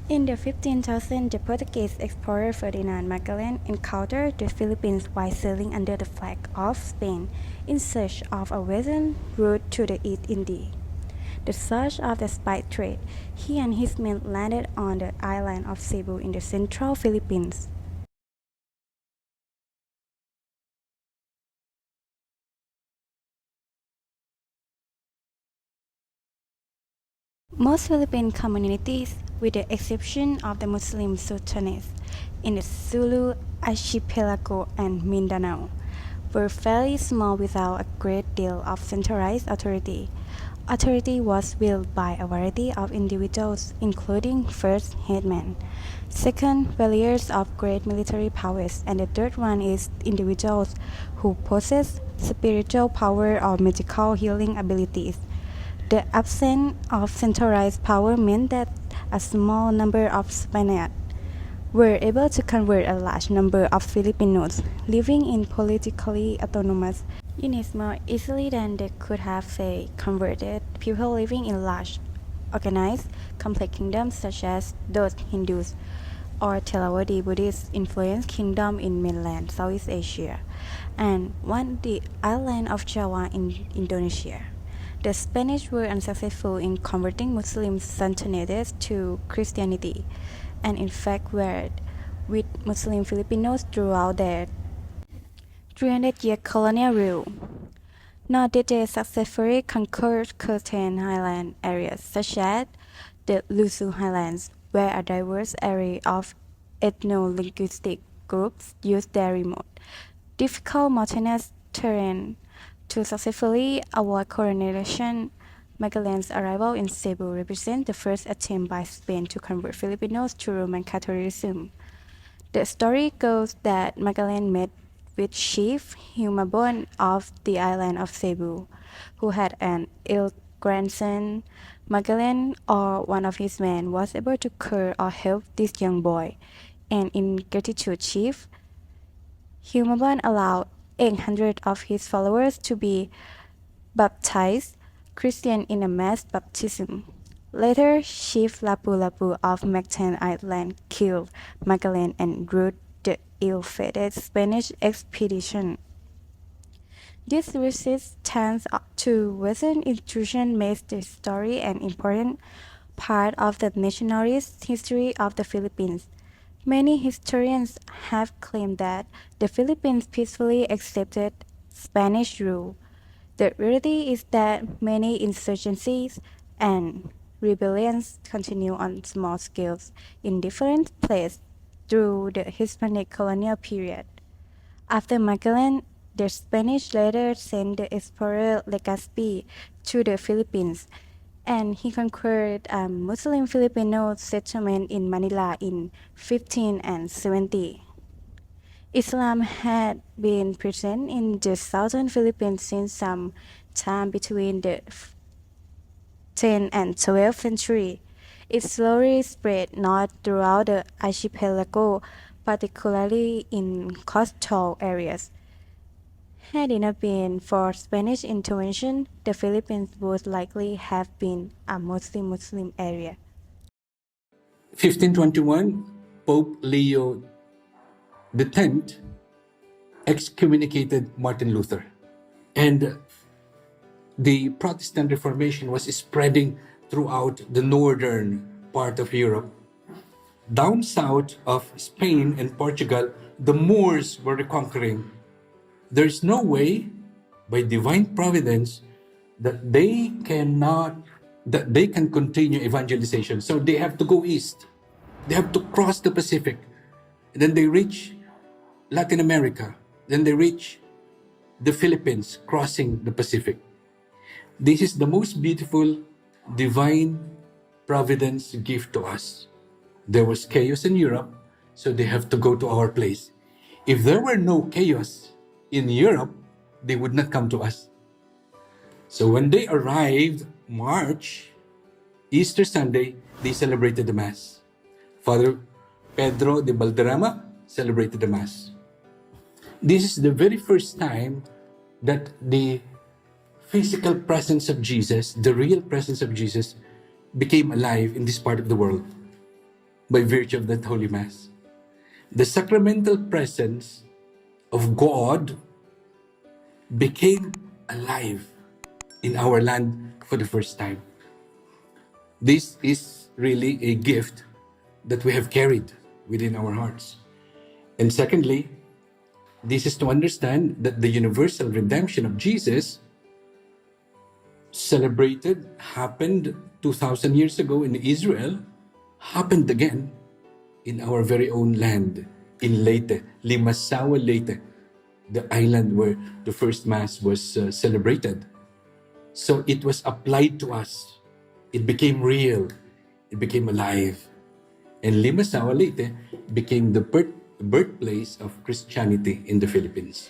In the 15,000s, the Portuguese explorer Ferdinand Magellan encountered the Philippines while sailing under the flag of Spain in search of a western route to the East Indies. The search of the spice trade, he and his men landed on the island of Cebu in the central Philippines. Most Philippine communities, with the exception of the Muslim sultanates in the Sulu archipelago and Mindanao, were fairly small without a great deal of centralized authority. Authority was wielded by a variety of individuals, including first headmen, second warriors of great military powers, and the third one is individuals who possess spiritual power or magical healing abilities. The absence of centralized power meant that a small number of Spaniards were able to convert a large number of Filipinos living in politically autonomous units more easily than they could have, say, converted people living in large, organized, complex kingdoms such as those Hindus or Theravada Buddhist influenced kingdom in mainland Southeast Asia, and one the island of Java in Indonesia. The Spanish were unsuccessful in converting Muslim sultanates to Christianity, and in fact were with Muslim Filipinos throughout their 300-year colonial rule. Nor did they successfully conquer certain highland areas, such as the Lusu Highlands, where a diverse array of ethno-linguistic groups use their remote, difficult mountainous terrain to successfully avoid colonization. Magellan's arrival in Cebu represents the first attempt by Spain to convert Filipinos to Roman Catholicism. The story goes that Magellan met with Chief Humabon of the island of Cebu, who had an ill grandson. Magellan, or one of his men, was able to cure or help this young boy, and in gratitude, Chief Humabon allowed 800 of his followers to be baptized Christian in a mass baptism. Later, Chief Lapu-Lapu of Mactan Island killed Magellan and routed the ill-fated Spanish expedition. This resistance to Western intrusion makes the story an important part of the nationalist history of the Philippines. Many historians have claimed that the Philippines peacefully accepted Spanish rule. The reality is that many insurgencies and rebellions continue on small scales in different places through the Hispanic colonial period. After Magellan, the Spanish later sent the explorer Legazpi to the Philippines, and he conquered a Muslim Filipino settlement in Manila in 1570. Islam had been present in the southern Philippines since some time between the 10th and 12th century. It slowly spread north throughout the archipelago, particularly in coastal areas. Had it not been for Spanish intervention, the Philippines would likely have been a mostly Muslim area. 1521, Pope Leo X excommunicated Martin Luther. And the Protestant Reformation was spreading throughout the northern part of Europe. Down south of Spain and Portugal, the Moors were reconquering. There's no way, by divine providence, that they can continue evangelization. So they have to go east. They have to cross the Pacific. And then they reach Latin America. Then they reach the Philippines, crossing the Pacific. This is the most beautiful divine providence gift to us. There was chaos in Europe, so they have to go to our place. If there were no chaos in Europe, they would not come to us. So when they arrived, March, Easter Sunday, they celebrated the Mass. Father Pedro de Valderrama celebrated the Mass. This is the very first time that the physical presence of Jesus, the real presence of Jesus, became alive in this part of the world. by virtue of that Holy Mass. The sacramental presence of God became alive in our land for the first time. This is really a gift that we have carried within our hearts. And secondly, this is to understand that the universal redemption of Jesus happened 2,000 years ago in Israel, happened again in our very own land, in Leyte, Limasawa, Leyte, the island where the first Mass was celebrated. So it was applied to us. It became real. It became alive. And Limasawa, Leyte became the birthplace of Christianity in the Philippines.